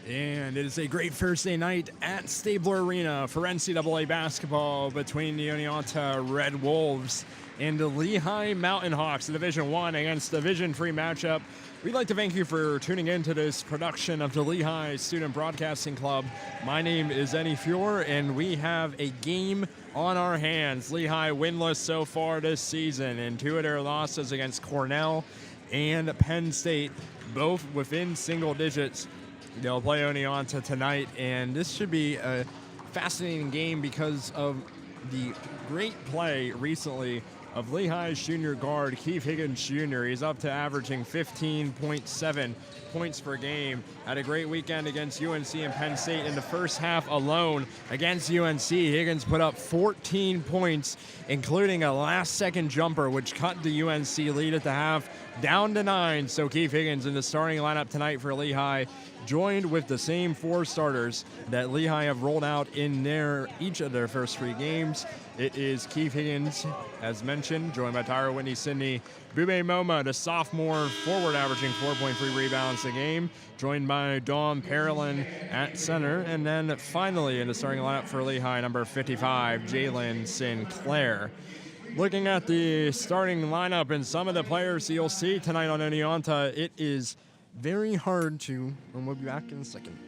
And it is a great Thursday night at Stabler Arena for NCAA basketball between the Oneonta Red Wolves and the Lehigh Mountain Hawks, a Division I against Division III matchup. We'd like to thank you for tuning in to this production of the Lehigh Student Broadcasting Club. My name is Eddie Fior, and we have a game on our hands. Lehigh winless so far this season, and two of their losses against Cornell and Penn State, both within single digits. They'll play Oneonta tonight, and this should be a fascinating game because of the great play recently of Lehigh's junior guard, Keith Higgins Jr. He's up to averaging 15.7 points per game. Had a great weekend against UNC and Penn State. In the first half alone against UNC, Higgins put up 14 points, including a last-second jumper, which cut the UNC lead at the half down to 9. So Keith Higgins in the starting lineup tonight for Lehigh, joined with the same four starters that Lehigh have rolled out in each of their first three games. It is Keith Higgins, as mentioned, joined by Tyra Whitney-Sydney. Bube Moma, the sophomore forward, averaging 4.3 rebounds a game, joined by Dawn Parolin at center. And then finally in the starting lineup for Lehigh, number 55, Jalen Sinclair. Looking at the starting lineup and some of the players you'll see tonight on Oneonta, it is very hard to, and we'll be back in a second.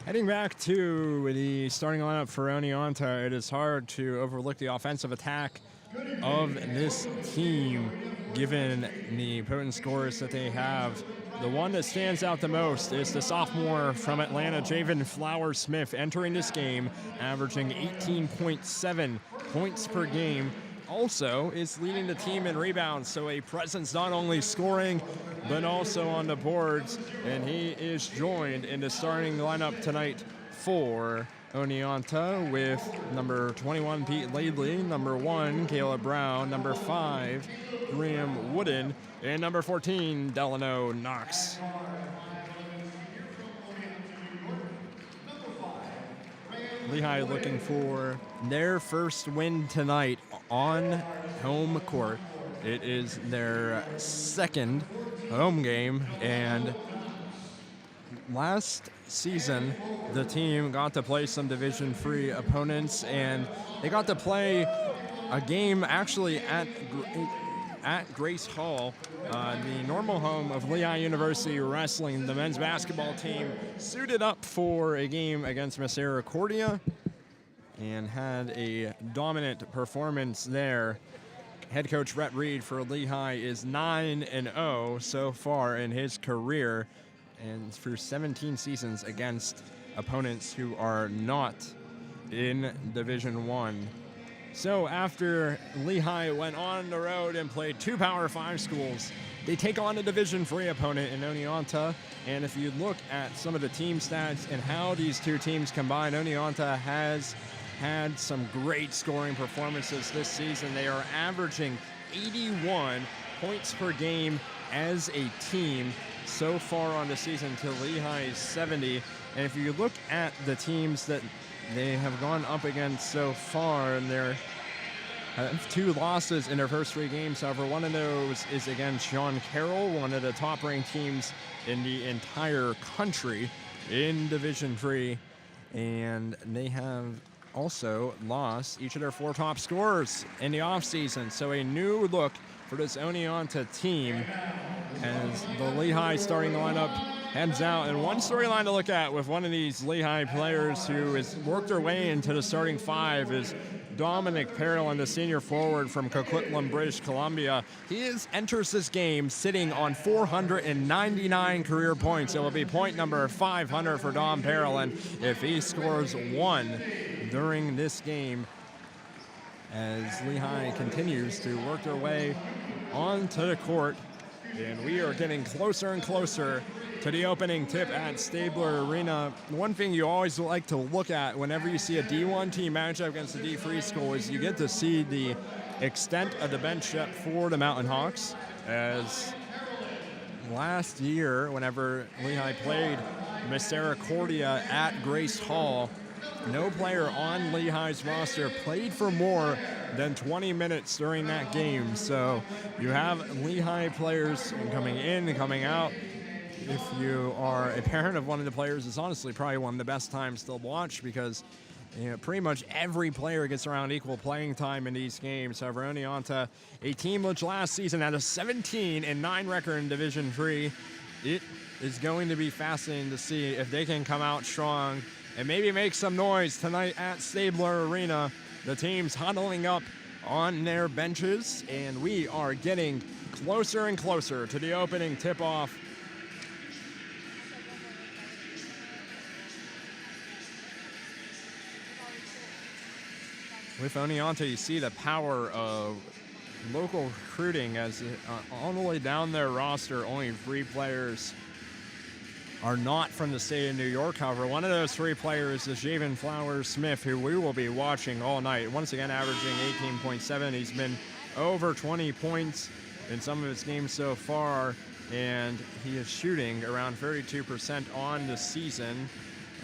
Heading back to the starting lineup for Oneonta, it is hard to overlook the offensive attack of this team, given the potent scores that they have. The one that stands out the most is the sophomore from Atlanta, Javen Flower-Smith, entering this game, averaging 18.7 points per game. Also is leading the team in rebounds, so a presence not only scoring but also on the boards, and he is joined in the starting lineup tonight for Oneonta with number 21 Pete Laidley, number 1 Caleb Brown, number 5 Graham Wooden, and number 14 Delano Knox. Lehigh looking for their first win tonight on home court. It is their second home game, and last season the team got to play some Division III opponents, and they got to play a game actually at Grace Hall, the normal home of Lehigh University Wrestling. The men's basketball team suited up for a game against Misericordia and had a dominant performance there. Head coach Rhett Reed for Lehigh is 9-0 so far in his career, and through 17 seasons against opponents who are not in Division I. So after Lehigh went on the road and played two Power 5 schools, they take on a Division III opponent in Oneonta. And if you look at some of the team stats and how these two teams combine, Oneonta has had some great scoring performances this season. They are averaging 81 points per game as a team so far on the season to Lehigh's 70. And if you look at the teams that they have gone up against so far, and they're have 2 losses in their first 3 games. However, one of those is against Sean Carroll, one of the top-ranked teams in the entire country in Division III. And they have also lost each of their 4 top scorers in the offseason. So a new look for this Oneonta team as the Lehigh starting lineup heads out. And one storyline to look at with one of these Lehigh players who has worked their way into the starting 5 is Dominic Perlin, the senior forward from Coquitlam, British Columbia. He enters this game sitting on 499 career points. It will be point number 500 for Dom Perlin if he scores 1 during this game as Lehigh continues to work their way onto the court. And we are getting closer and closer to the opening tip at Stabler Arena. One thing you always like to look at whenever you see a D1 team match up against a D3 school is you get to see the extent of the bench depth for the Mountain Hawks. As last year, whenever Lehigh played Misericordia at Grace Hall, no player on Lehigh's roster played for more than 20 minutes during that game. So you have Lehigh players coming in and coming out. If you are a parent of one of the players, it's honestly probably one of the best times to watch because pretty much every player gets around equal playing time in these games. However, Oneonta, a team which last season had a 17-9 record in Division III, it is going to be fascinating to see if they can come out strong and maybe make some noise tonight at Stabler Arena. The team's huddling up on their benches, and we are getting closer and closer to the opening tip-off. With Oneonta, you see the power of local recruiting as all the way down their roster, only 3 players are not from the state of New York. However, one of those 3 players is Javen Flowers-Smith, who we will be watching all night. Once again, averaging 18.7. He's been over 20 points in some of his games so far, and he is shooting around 32% on the season,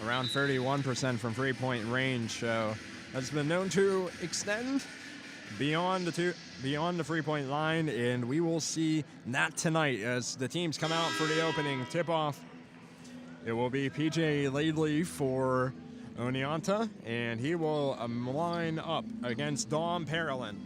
around 31% from 3-point range. So has been known to extend beyond the 3-point line, and we will see that tonight as the teams come out for the opening tip-off. It will be PJ Laidley for Oneonta, and he will line up against Dom Perlin.